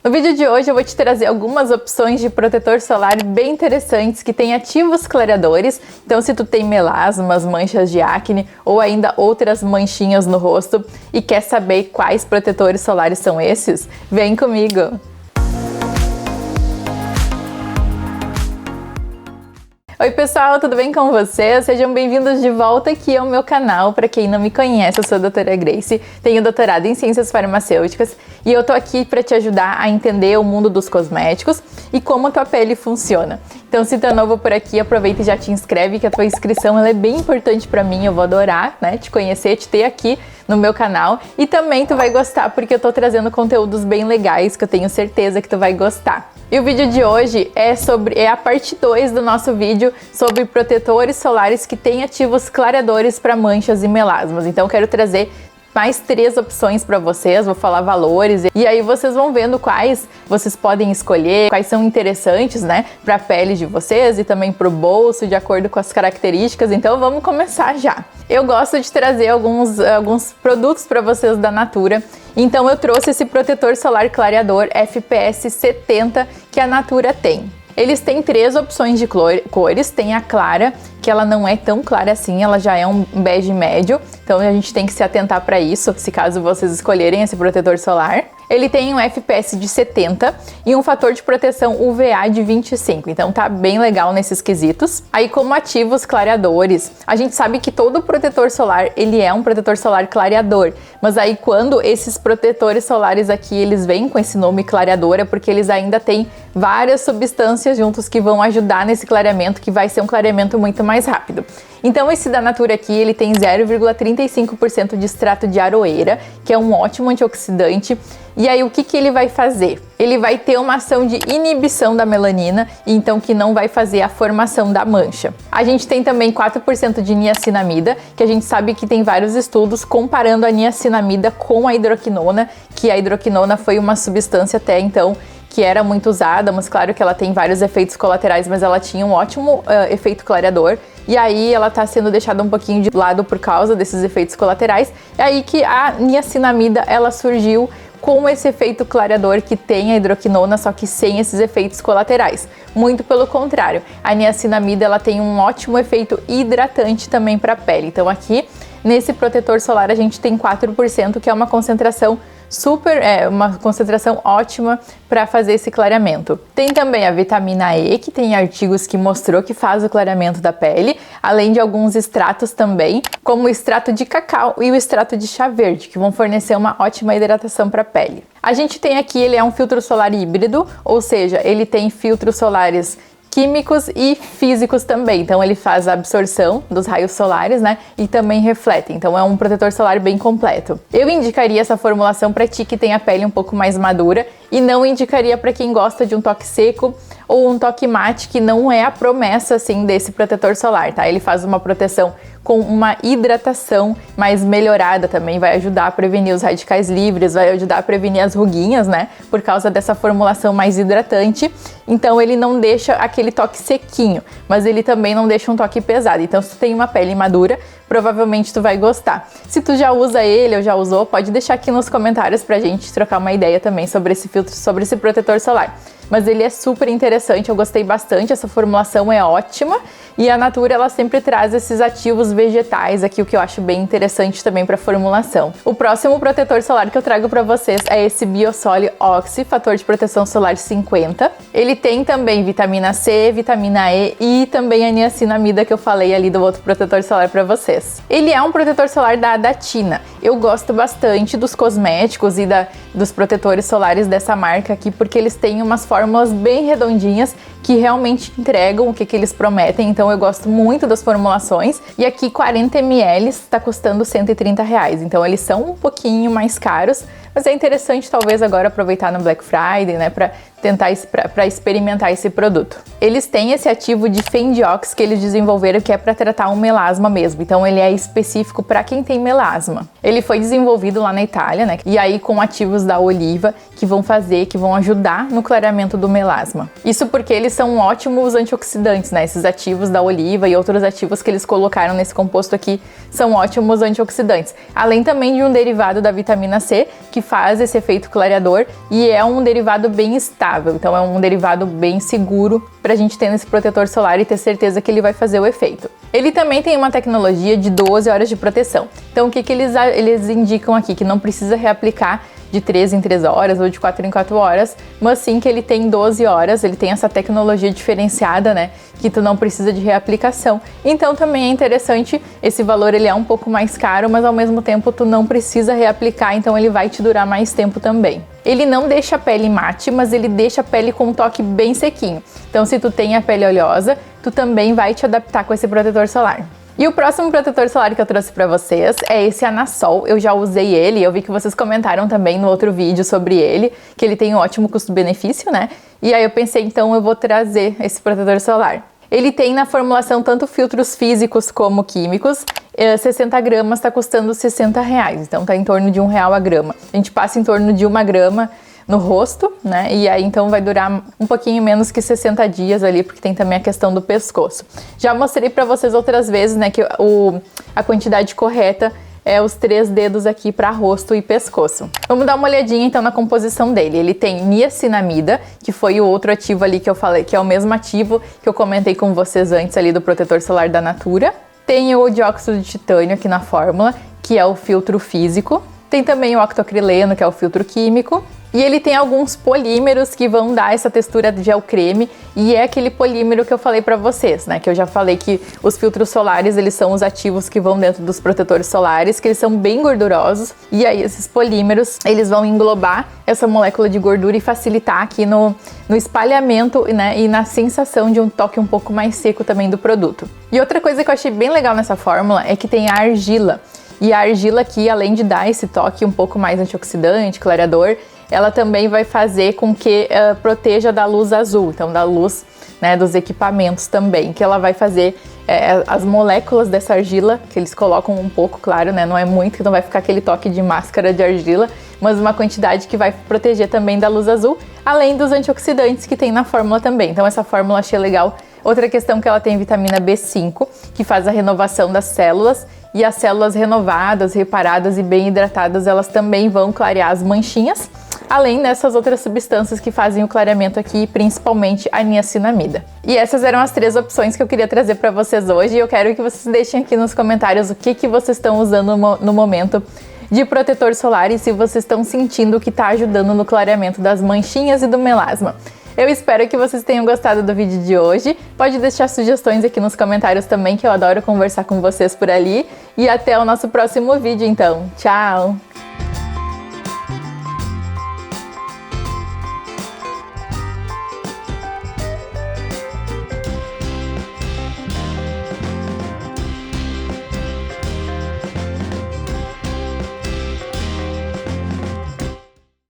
No vídeo de hoje eu vou te trazer algumas opções de protetor solar bem interessantes que têm ativos clareadores. Então se tu tem melasmas, manchas de acne ou ainda outras manchinhas no rosto e quer saber quais protetores solares são esses, vem comigo! Oi pessoal, tudo bem com vocês? Sejam bem-vindos de volta aqui ao meu canal. Para quem não me conhece, eu sou a doutora Grace, tenho doutorado em Ciências Farmacêuticas e eu tô aqui para te ajudar a entender o mundo dos cosméticos e como a tua pele funciona. Então se tu é novo por aqui, aproveita e já te inscreve, que a tua inscrição ela é bem importante para mim, eu vou adorar, né, te conhecer, te ter aqui no meu canal e também tu vai gostar porque eu tô trazendo conteúdos bem legais que eu tenho certeza que tu vai gostar. E o vídeo de hoje é a parte 2 do nosso vídeo sobre protetores solares que têm ativos clareadores para manchas e melasmas. Então eu quero trazer mais 3 opções para vocês, vou falar valores e aí vocês vão vendo quais vocês podem escolher, quais são interessantes, né, para a pele de vocês e também para o bolso, de acordo com as características. Então vamos começar já. Eu gosto de trazer alguns produtos para vocês da Natura. Então eu trouxe esse protetor solar clareador FPS 70 que a Natura tem. Eles têm 3 opções de cores, tem a clara, que ela não é tão clara assim, ela já é um bege médio, então a gente tem que se atentar para isso, se caso vocês escolherem esse protetor solar. Ele tem um FPS de 70 e um fator de proteção UVA de 25, então tá bem legal nesses quesitos. Aí como ativos clareadores, a gente sabe que todo protetor solar, ele é um protetor solar clareador, mas aí quando esses protetores solares aqui, eles vêm com esse nome clareador, é porque eles ainda têm várias substâncias juntos que vão ajudar nesse clareamento, que vai ser um clareamento muito mais rápido. Então esse da Natura aqui, ele tem 0,35% de extrato de aroeira, que é um ótimo antioxidante. E aí o que ele vai fazer? Ele vai ter uma ação de inibição da melanina, então que não vai fazer a formação da mancha. A gente tem também 4% de niacinamida, que a gente sabe que tem vários estudos comparando a niacinamida com a hidroquinona, que a hidroquinona foi uma substância até então que era muito usada, mas claro que ela tem vários efeitos colaterais, mas ela tinha um ótimo efeito clareador. E aí ela está sendo deixada um pouquinho de lado por causa desses efeitos colaterais. É aí que a niacinamida ela surgiu com esse efeito clareador que tem a hidroquinona, só que sem esses efeitos colaterais. Muito pelo contrário, a niacinamida ela tem um ótimo efeito hidratante também para a pele. Então aqui nesse protetor solar a gente tem 4%, que é uma concentração uma concentração ótima para fazer esse clareamento. Tem também a vitamina E, que tem artigos que mostrou que faz o clareamento da pele, além de alguns extratos também, como o extrato de cacau e o extrato de chá verde, que vão fornecer uma ótima hidratação para a pele. A gente tem aqui, ele é um filtro solar híbrido, ou seja, ele tem filtros solares químicos e físicos também, então ele faz a absorção dos raios solares, né, e também reflete, então é um protetor solar bem completo. Eu indicaria essa formulação para ti que tem a pele um pouco mais madura e não indicaria para quem gosta de um toque seco ou um toque mate, que não é a promessa assim desse protetor solar, tá? Ele faz uma proteção com uma hidratação mais melhorada também, vai ajudar a prevenir os radicais livres, vai ajudar a prevenir as ruguinhas, né? Por causa dessa formulação mais hidratante. Então ele não deixa aquele toque sequinho, mas ele também não deixa um toque pesado. Então se tu tem uma pele madura, provavelmente tu vai gostar. Se tu já usa ele ou já usou, pode deixar aqui nos comentários pra gente trocar uma ideia também sobre esse filtro, sobre esse protetor solar. Mas ele é super interessante, eu gostei bastante, essa formulação é ótima e a Natura ela sempre traz esses ativos vegetais aqui, o que eu acho bem interessante também para formulação. O próximo protetor solar que eu trago para vocês é esse Biosole Oxy, fator de proteção solar 50. Ele tem também vitamina C, vitamina E e também a niacinamida que eu falei ali do outro protetor solar para vocês. Ele é um protetor solar da Adatina. Eu gosto bastante dos cosméticos e dos protetores solares dessa marca aqui, porque eles têm umas fórmulas bem redondinhas que realmente entregam o que eles prometem, então eu gosto muito das formulações. E aqui 40 ml está custando R$130, então eles são um pouquinho mais caros, mas é interessante talvez agora aproveitar no Black Friday, né, para experimentar esse produto. Eles têm esse ativo de Fendiox que eles desenvolveram, que é para tratar um melasma mesmo, então ele é específico para quem tem melasma. Ele foi desenvolvido lá na Itália, né, e aí com ativos da oliva que vão ajudar no clareamento do melasma. Isso porque eles são ótimos antioxidantes, né, esses ativos da oliva e outros ativos que eles colocaram nesse composto aqui são ótimos antioxidantes. Além também de um derivado da vitamina C, que faz esse efeito clareador e é um derivado bem estável, então é um derivado bem seguro pra gente ter nesse protetor solar e ter certeza que ele vai fazer o efeito. Ele também tem uma tecnologia de 12 horas de proteção. Então o que eles indicam aqui? Que não precisa reaplicar de 3 em 3 horas ou de 4 em 4 horas, mas sim que ele tem 12 horas, ele tem essa tecnologia diferenciada, né, que tu não precisa de reaplicação. Então também é interessante, esse valor ele é um pouco mais caro, mas ao mesmo tempo tu não precisa reaplicar, então ele vai te durar mais tempo também. Ele não deixa a pele mate, mas ele deixa a pele com um toque bem sequinho. Então se tu tem a pele oleosa, tu também vai te adaptar com esse protetor solar. E o próximo protetor solar que eu trouxe pra vocês é esse Anasol. Eu já usei ele, eu vi que vocês comentaram também no outro vídeo sobre ele, que ele tem um ótimo custo-benefício, né? E aí eu pensei, então eu vou trazer esse protetor solar. Ele tem na formulação tanto filtros físicos como químicos. 60 gramas tá custando R$60, então tá em torno de R$1 a grama. A gente passa em torno de 1 grama no rosto, né? E aí então vai durar um pouquinho menos que 60 dias ali, porque tem também a questão do pescoço. Já mostrei pra vocês outras vezes, né, que a quantidade correta é os 3 dedos aqui para rosto e pescoço. Vamos dar uma olhadinha então na composição dele. Ele tem niacinamida, que foi o outro ativo ali que eu falei, que é o mesmo ativo que eu comentei com vocês antes ali do protetor solar da Natura. Tem o dióxido de titânio aqui na fórmula, que é o filtro físico. Tem também o octocrileno, que é o filtro químico. E ele tem alguns polímeros que vão dar essa textura de gel creme, e é aquele polímero que eu falei pra vocês, né? Que eu já falei que os filtros solares, eles são os ativos que vão dentro dos protetores solares, que eles são bem gordurosos, e aí esses polímeros, eles vão englobar essa molécula de gordura e facilitar aqui no espalhamento, né? E na sensação de um toque um pouco mais seco também do produto. E outra coisa que eu achei bem legal nessa fórmula é que tem a argila. E a argila aqui, além de dar esse toque um pouco mais antioxidante, clareador, ela também vai fazer com que proteja da luz azul, então da luz, né, dos equipamentos também, que ela vai fazer as moléculas dessa argila, que eles colocam um pouco, claro, né, não é muito, então vai ficar aquele toque de máscara de argila, mas uma quantidade que vai proteger também da luz azul, além dos antioxidantes que tem na fórmula também. Então essa fórmula achei legal. Outra questão que ela tem vitamina B5, que faz a renovação das células, e as células renovadas, reparadas e bem hidratadas, elas também vão clarear as manchinhas, além dessas outras substâncias que fazem o clareamento aqui, principalmente a niacinamida. E essas eram as 3 opções que eu queria trazer para vocês hoje, e eu quero que vocês deixem aqui nos comentários o que vocês estão usando no momento de protetor solar e se vocês estão sentindo que está ajudando no clareamento das manchinhas e do melasma. Eu espero que vocês tenham gostado do vídeo de hoje. Pode deixar sugestões aqui nos comentários também, que eu adoro conversar com vocês por ali. E até o nosso próximo vídeo, então. Tchau!